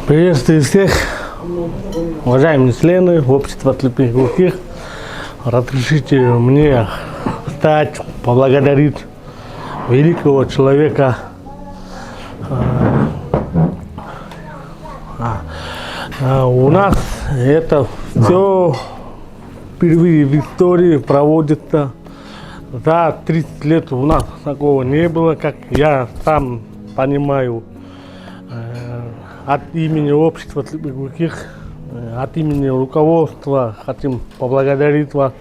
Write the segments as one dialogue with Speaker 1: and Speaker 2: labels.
Speaker 1: Приветствую всех, уважаемые члены общества слепых глухих. Разрешите мне встать, поблагодарить великого человека, у нас это все впервые в истории проводится. За 30 лет у нас такого не было, как я сам понимаю. От имени общества слепых глухих, от имени руководства хотим поблагодарить вас,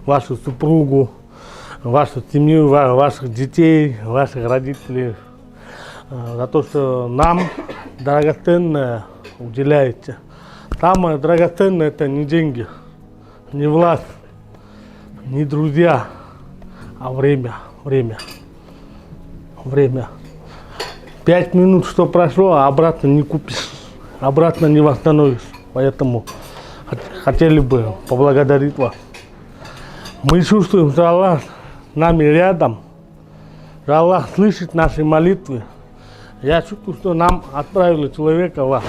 Speaker 1: вашу супругу, вашу семью, ваших детей, ваших родителей за то, что нам драгоценное уделяете. Самое драгоценное — это не деньги, не власть, не друзья, а время. 5 минут, что прошло, а обратно не купишь, обратно не восстановишь. Поэтому хотели бы поблагодарить вас. Мы чувствуем, что Аллах с нами рядом, что Аллах слышит наши молитвы. Я чувствую, что нам отправили человека вас,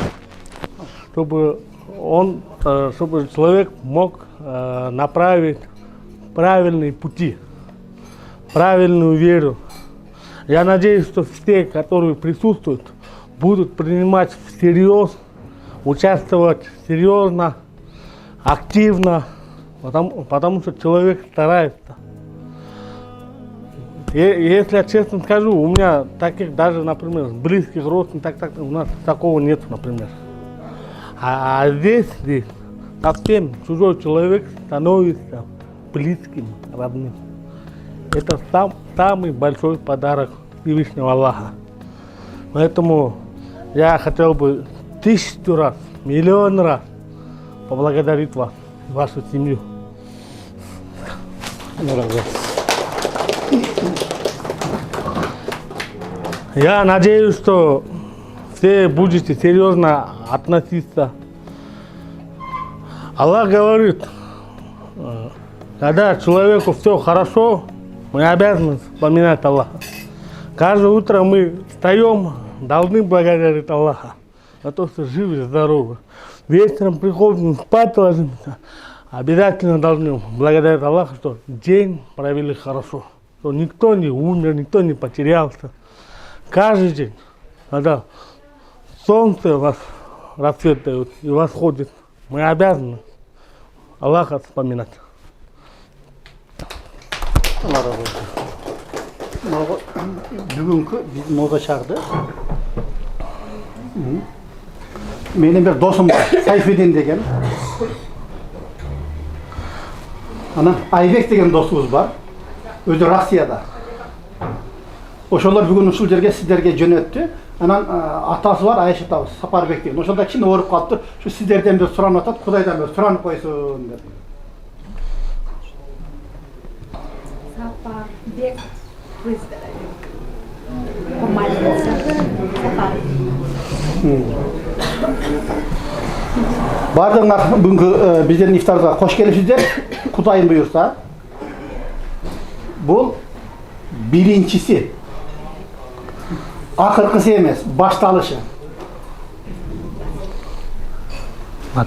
Speaker 1: чтобы человек мог направить правильные пути, правильную веру. Я надеюсь, что все, которые присутствуют, будут принимать всерьез, участвовать серьезно, активно, потому что человек старается. Если я честно скажу, у меня таких даже, например, близких родственников, у нас такого нет, например. А здесь совсем чужой человек становится близким, родным. Это самый большой подарок Всевышнего Аллаха. Поэтому я хотел бы 1000 раз, миллион раз поблагодарить вас, вашу семью. Я надеюсь, что все будете серьезно относиться. Аллах говорит, когда человеку все хорошо, мы обязаны вспоминать Аллаха. Каждое утро мы встаем, должны благодарить Аллаха за то, что живы и здоровы. Вечером приходим, спать ложимся, обязательно должны благодарить Аллаха, что день провели хорошо, что никто не умер, никто не потерялся. Каждый день, когда солнце вас расцветает и восходит, мы обязаны Аллаха вспоминать.
Speaker 2: Бүгінгі біз мода шағды. Менің бір досым бар, Сайфеден деген. Анан Айбек деген досымыз бар, өзі Россияда. Ошолар бүгін ушул жерге сіздерге жөнөттү. Анан атасы бар, Айша табыз, Сапарбек деген. Ошолда кичине ооруп калыптыр. Şu сіздерден бир суранып атат, Кудайдан бир суранып койсун деп.
Speaker 3: Сапарбек формализация.
Speaker 2: Бардыңар бүгүнкү биздердин ифтарга кош келипсиздер. Кудайым буйурса. Бул биринчиси. Акыркысы эмес, башталышы.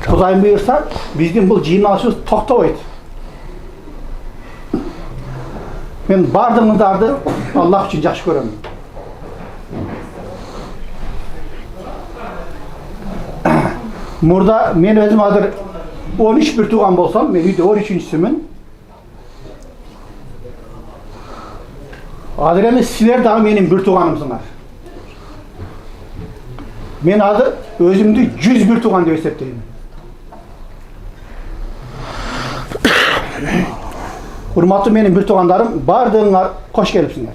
Speaker 2: Кудайым буйурса, биздин бул жыйналышыбыз токтобойт. Мен бардыңыздарды Аллах үчүн жакшы көрөм. Мурда мен өзүм азыр 13 бир тууган болсом, мен үйдө 13-сүмүн. Азыр эми силер дагы менин бир тууганымсыңар. Мен азыр өзүмдү 101 тууган деп эсептейм. Урматтуу менин бир туугандарым, бардыңар кош келипсиңер.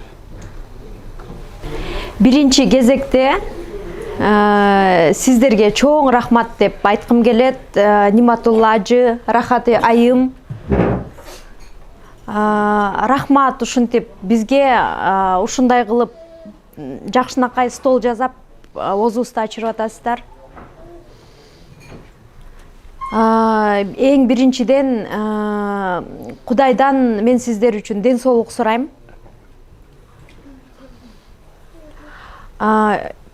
Speaker 3: Биринчи кезекте сиздерге чоң рахмат деп айткым келет. Ниматулла ажы, Рахаты айым. Рахмат ушинтип бизге ушундай кылып жакшынакай стол жасап озубузду ачырып атасыздар. Эң биринчиден Кудайдан мен сиздер үчүн ден соолук сурайм.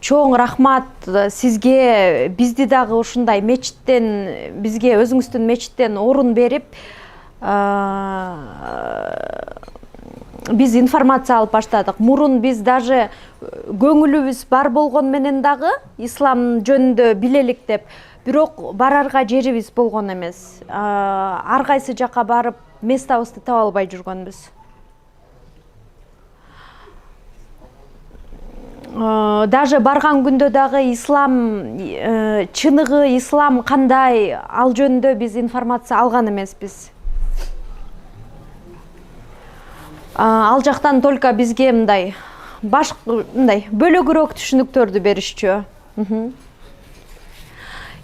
Speaker 3: чоң рахмат сизге, бизди дагы ушундай мечиттен, бизге өзүңүздүн мечиттен орун берип, биз информация алып баштадык. Мурун биз даже көңүлүбүз бар болгон менен дагы ислам жөнүндө билелик деп, бирок барарга жерибиз болгон эмес. Ар кайсы жакка барып местабызды таба албай жүргөнбүз. Даже барган күндө дагы ислам чыныгы, ислам кандай, ал жөнүндө биз информация алган эмеспиз. Ал жактан только бизге мындай бөлөгүрөөк түшүнүктөрдү беришчү.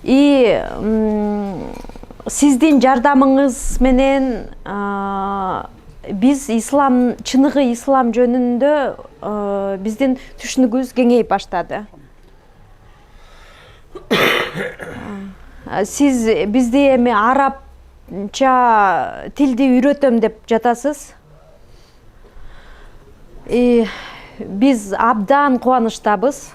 Speaker 3: И сиздин жардамыңыз менен биз ислам, чыныгы ислам жөнүндө биздин түшүнүгүбүз кеңейип баштады. Сиз бизди эми арабча тилди үйрөтөм деп жатасыз. Биз абдан кубанычтабыз.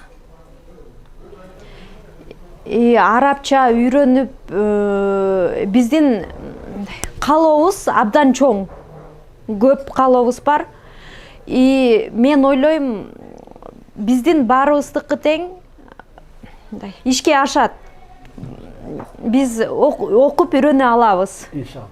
Speaker 3: Арабча үйрөнүп, биздин каалообуз абдан чоң. Көп каалообуз бар. Мен ойлойм, биздин баарыбыздыкы тең ишке ашат. Биз окуп үйрөнө алабыз.
Speaker 2: İnşallah.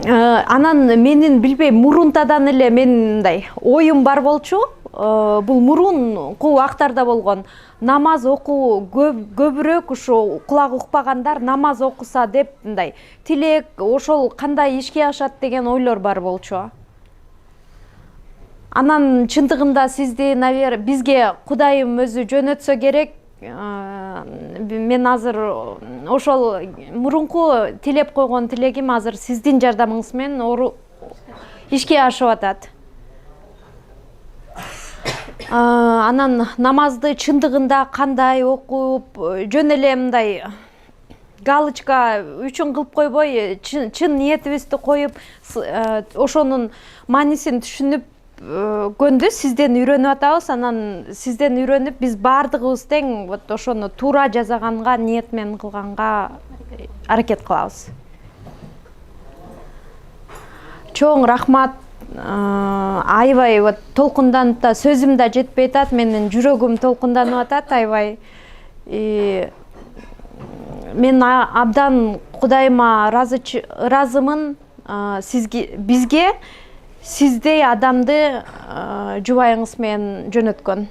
Speaker 3: Анан менин билбейм, мурунтадан эле мындай оюм бар болчу. Бул мурунку убактарда болгон. Намаз окуу көбүрөөк ушу кулак укпагандар намаз окуса деп мындай тилек, ошол кандай ишке ашат деген ойлор бар болчу. Анан чындыгында сизди, бизге Кудайым өзү жөнөтсө керек. Мен азыр ошол мурунку тилеп койгон тилегим азыр сиздин жардамыңыз менен ишке ашып атат. Анан намазды чындыгында кандай окуп, жөн эле мындай галочка үчүн кылып койбой, чын ниетибизди коюп, ошонун маанисин түшүнүп көндү сизден үйрөнүп атабыз. Анан сизден үйрөнүп биз баардыгыбыз тең вот ошону туура жасаганга, ниет менен кылганга аракет кылабыз. Чоң рахмат. Аябай вот толкунданып да сөзүм да жетпей атат, менин жүрөгүм толкунданып атат аябай. Мен абдан Кудайыма ыраазымын, бизге сиздей адамды жубайыңыз менен жөнөткөн.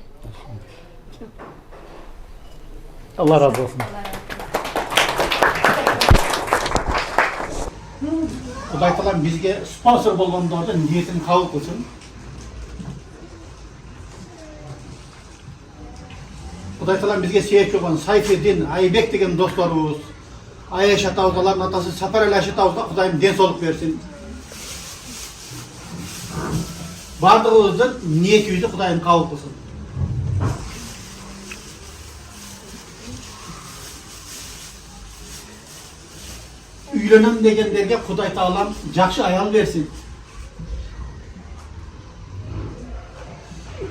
Speaker 2: Allah razı olsun. Kuday Taala bizge sponsor bolgondordu niyetini kabul kılsın. Kuday Taala bizge sebep olan Sayfiddin, Aybek degen dostlarımız, Ayşe tavzaların atası Safer Ali Ayşe tavza Kudayım den soluk versin. Bardığımızın niyetimizi Kudayım kabul kılsın. Үйленем дегендерге Кудай Таалам жакшы аял берсин.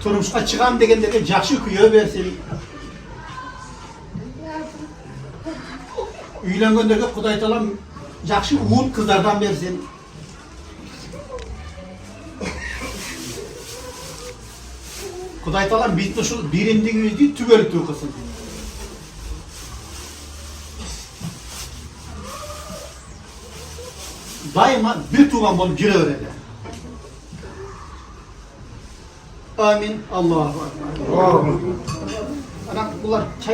Speaker 2: Турмушка чыгам дегендерге жакшы күйөө берсин. Үйленгендерге Кудай Таалам жакшы уут кыздардан берсин. Кудай Таалам биздин ушул биримдигибизди түгөлүктүү кылсын. Daima bir tuğan bolup jüre bereli. Amin. Allahu akbar. Ana bunlar